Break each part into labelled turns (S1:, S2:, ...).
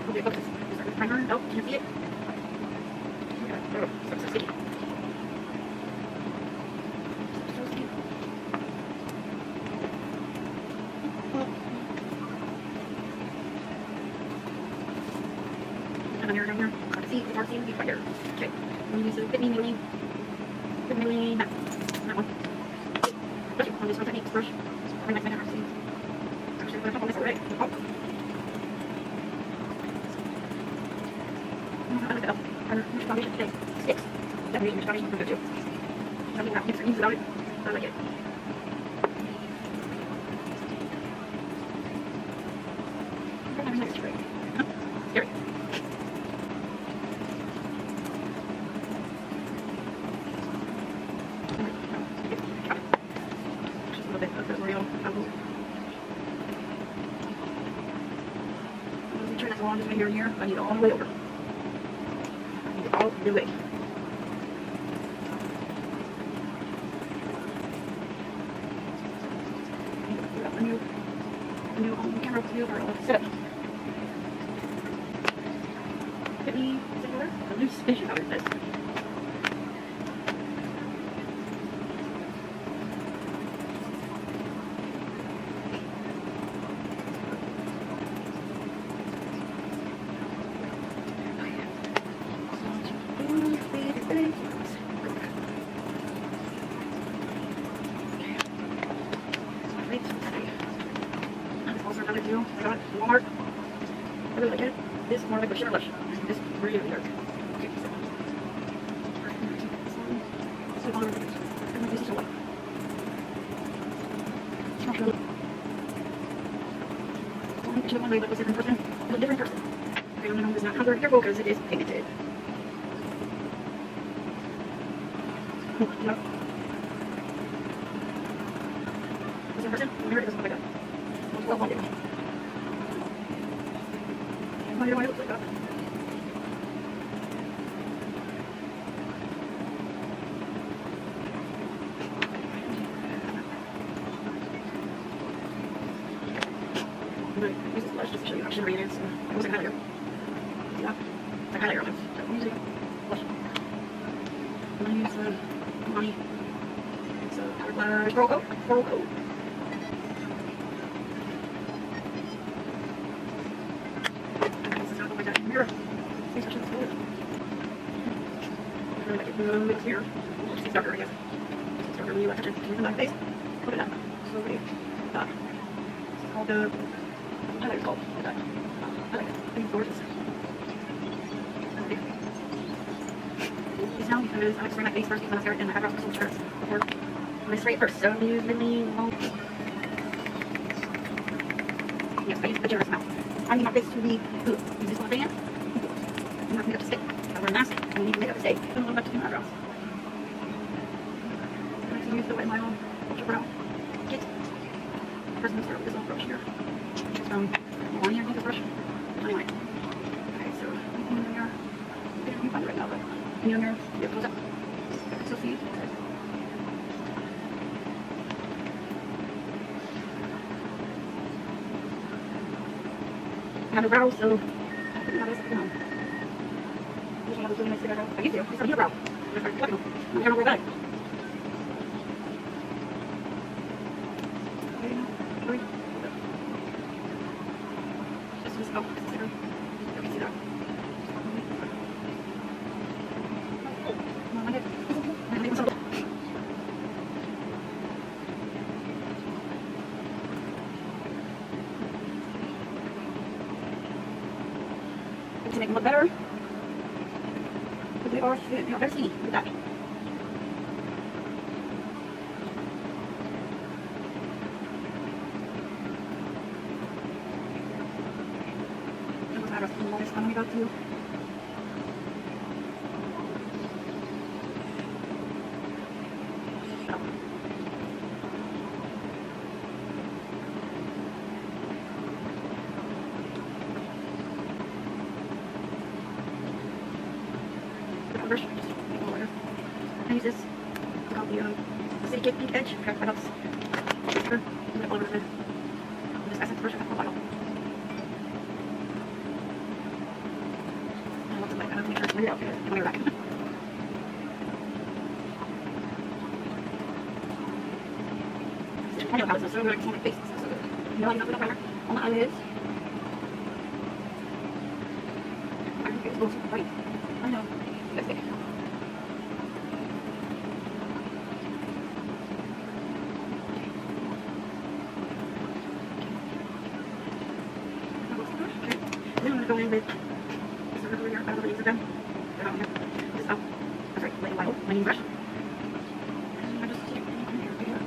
S1: Okay, focus. Start with primer. Nope, can't see it. Yeah, oh, so sticky. So sticky. And then down here. Hard to see. It's hard to see. It's right here. Okay. I'm going to use the Fit Me MILANI. Fit Me MILANI matte. That one. Okay. I'll use one technique brush. Very nice. I can see. Actually, I'm going to put on this already. Oh. I like that. Our foundation today sticks. That means your foundation is good too. Something that makes it easy without it. I like it. I really like it. Scary. Just a little bit of the L'Oreal. Let me turn this along just right here. I need it all the way over. All the way. The new camera view are all set up. Fit Me, the loose finishing powder says. I got it from Walmart. I really like it. This is more like a shimmer blush. This is really dark. Okay, so. So on. I'm going to use this one. It's not really. I should have one way, but it was a different person. It was a different person. I don't know if it's not very careful because it is pigmented. No. This in person? I heard it doesn't look like that. It's well blended. I don't know why it looks like that. I'm going to use this blush just to show you how shimmery it is. It was like a highlighter. See that? It's like a highlighter on this. So I'm using blush. I'm going to use MILANI. It's a powder blush. Coral Coat. Mirror. These are just good. I really like it. It's here. It's darker, I guess. It's darker when you touch it to the back face. Put it up. Slowly. That. It's called the. I like it's called. That. I like it. I think it's gorgeous. These now because I like to spray my face first, use mascara, and my eyebrows for some shirts before. I'm going to spray it first. So I'm going to use MILANI. Yes, I use a generous amount. I need my face to be good. Use this one fan. I'm not makeup to stay. I wear a mask. I need makeup to stay. I'm going to do my eyebrows. I like to use the Wet n Wild Ultra Brow Kit. First, I'm going to start with this little brush here. It's from MILANI, I think, this brush. Anyway. Okay, so in the mirror. I don't know if you can find it right now, but in the mirror, yeah, close up. So see. I have a brow, so I think that is it down. I wish I had this really nice cigarette. I used to. I used to have a brow. I started plugging them. I don't know where I got it. Just use oh, this is cigarette. You can see that. Oh, my head. I think it's to make them look better, but they are very skinny with that. And what's eyebrows? I'm going to go to. Brush. I use this. It's called the City Pink Edge. Okay, that helps. I'm going to all over the this essence brush. I have a while. have to make sure it's laid out because I'm going to go back. I know how it's so good. It's on my face. It's so good. You know, I'm not put a primer on the eyelids. I think it's a little super bright. I know. That's it. Then I'm going to go in with this over here. I don't know the use of them. They're not here. This up. That's right. Wet n Wild. My new brush. And I just stick it in here. Right here.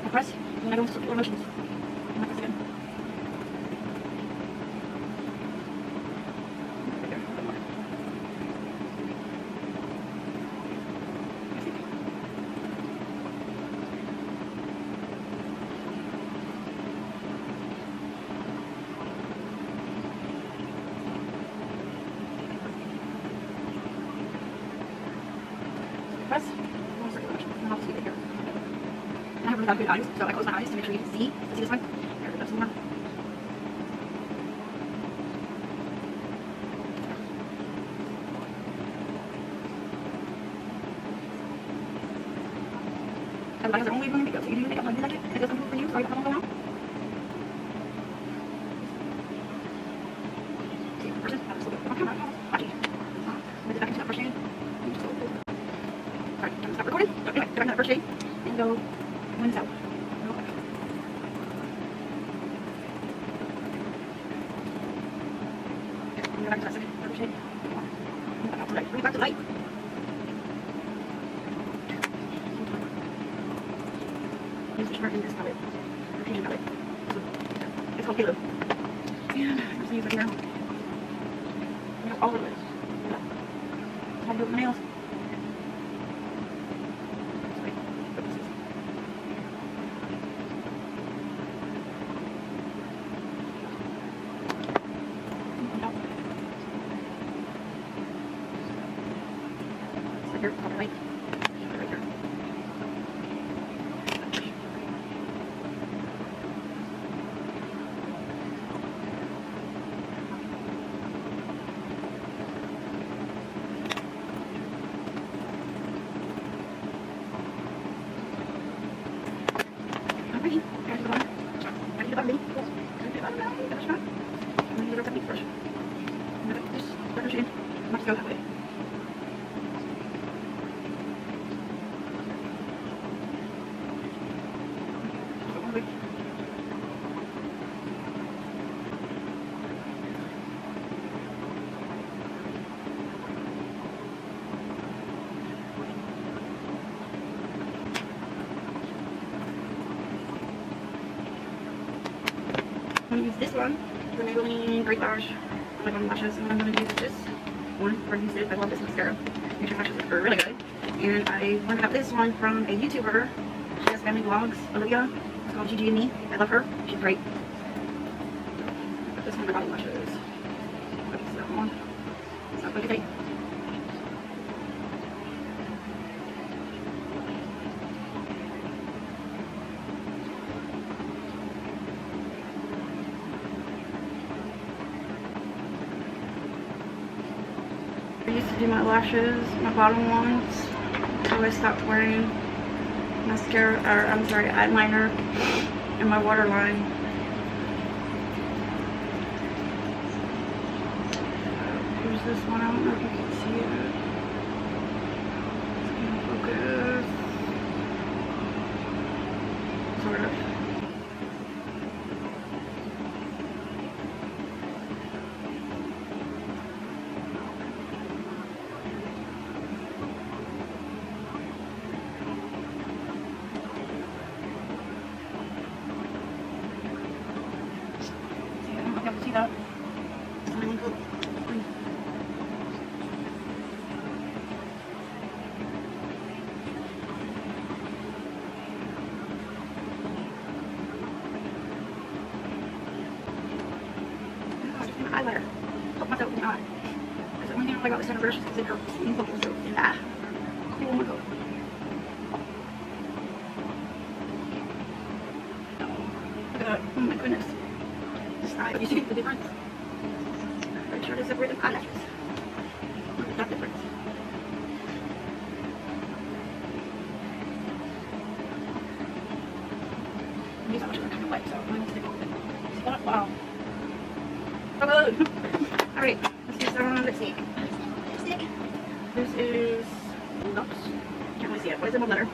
S1: I press when I go into circular motions. And I press again. Right there. A bit more. Press. One circular motion. And I'll see it here. I have really bad good eyes, so I close my eyes to make sure you can see this one. Here, that's the one. Everybody has their own way of doing makeup, so you do makeup like you like it. It does something for you, so you have one go out. See, person, have this little bit on camera. Watching. With the back into that first shade. Sorry, I'm gonna stop recording. So anyway, go back to that first shade and go one this out. Real quick. And go back to that second first shade. Bring it back to light. Bring it back to light. Use the shimmer in this palette. Or changing palette. So, it's called E.L.F. And I'm just gonna use it here. You know, all over it. How to do it with my nails. Here, top right. Right here. Alrighty, there's the bottom. Ready to button, cool. Ready to button now, give it a shot. And then use our technique brush. And then this brush in. Must go that way. I'm going to use this one, the MAYBELLINE Great Lash on my bottom lashes, and I'm going to use this one for used it. I love this mascara. Makes your lashes look really good. And I learned about this one from a YouTuber. She has family vlogs, Olivia. It's called Gigi and Me. I love her. She's great. Put this one on my bottom lashes. Put that one. It's not going to take. I used to do my lashes, my bottom ones, so I stopped wearing mascara, or I'm sorry, eyeliner in my waterline. Here's this one, I don't know if you can see it. It's gonna focus. Sort of. See that? Highlighter. Help myself in the eye. That's the only thing I like about this center brush is it helps me focus in the eye. Okay, one more coat. Oh my goodness. You see the difference? Pretty sure to separate the eyelashes. That difference. These are kind of white, so I'm going to stick with it. See that? Wow. So good. Alright, let's do some lipstick. This is LUXE. Can't really see it. What is it? One letter.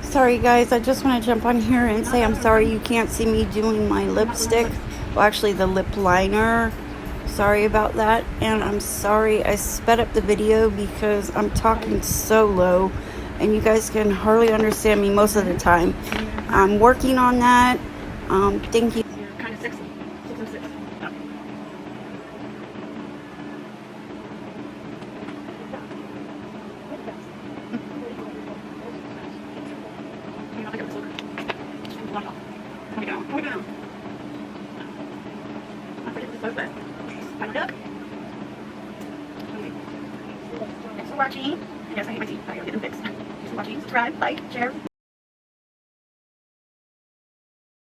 S2: Sorry guys, I just want to jump on here and say I'm sorry you can't see me doing my lipstick. Well, actually the lip liner. Sorry about that. And I'm sorry I sped up the video because I'm talking so low and you guys can hardly understand me most of the time. I'm working on that. Thank you.
S1: You're kind of sexy. 606. Yeah. Thanks for watching. Yes, I hate my teeth. I gotta get them fixed. Thanks for watching. Subscribe, like, share.